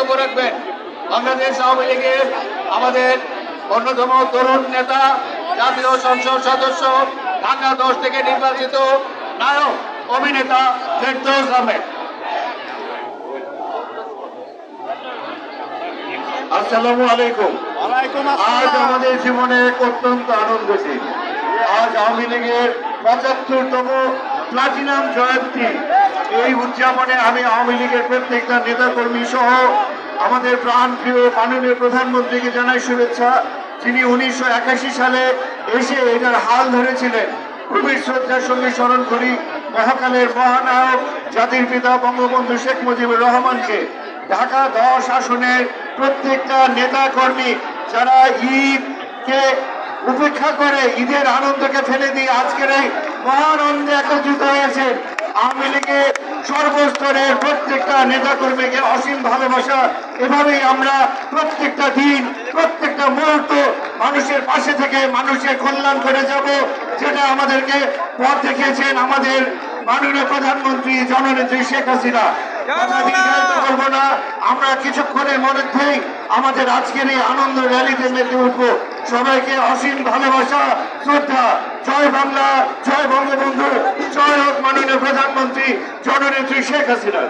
বক্তব্য রাখবেন। বাংলাদেশ আওয়ামী লীগের আমাদের অন্যতম তরুণ নেতা, জাতীয় সংসদ সদস্য, ঢাকা 10 থেকে নির্বাচিত নায়ক অভিনেতা ফেরদৌস আহমেদ। আসসালামু আলাইকুম। আজ আমাদের জীবনে এক অত্যন্ত আনন্দ দিন। আজ আওয়ামী লীগের ৭৫তম প্লাটিনাম জয়ন্তী। এই উদযাপনে আমি আওয়ামী লীগের প্রত্যেকটা নেতাকর্মী সহ আমাদের প্রাণপ্রিয় মাননীয় প্রধানমন্ত্রীকে জানাই শুভেচ্ছা, যিনি 1981 সালে এসে এটার হাল ধরেছিলেন। গভীর শ্রদ্ধার সঙ্গে স্মরণ করি মহাকালের মহানায়ক জাতির পিতা বঙ্গবন্ধু শেখ মুজিবুর রহমানকে। ঢাকা 10 আসনের প্রত্যেকটা নেতা কর্মী যারা ঈদকে উপেক্ষা করে ঈদের আনন্দকে ফেলে দিয়ে আজকের এই মহানন্দে একত্রিত হয়েছেন। আওয়ামী লীগের সর্বস্তরের প্রত্যেকটা নেতা কর্মীকে অসীম ভালোবাসা। এভাবেই আমরা প্রত্যেকটা দিন প্রত্যেকটা মুহূর্ত মানুষের পাশে থেকে মানুষের কল্যাণ করে যাব, যেটা আমাদেরকে পথ দেখিয়েছেন আমাদের মাননীয় প্রধানমন্ত্রী জননেত্রী শেখ হাসিনা। বলবো না, আমরা কিছুক্ষণের মধ্যেই আমাদের আজকের এই আনন্দ র্যালিতে মেতে উঠবো। সবাইকে অসীম ভালোবাসা, শ্রদ্ধা। জয় বাংলা, জয় বঙ্গবন্ধু, জয় হোক মাননীয় প্রধানমন্ত্রী জননেত্রী শেখ হাসিনা।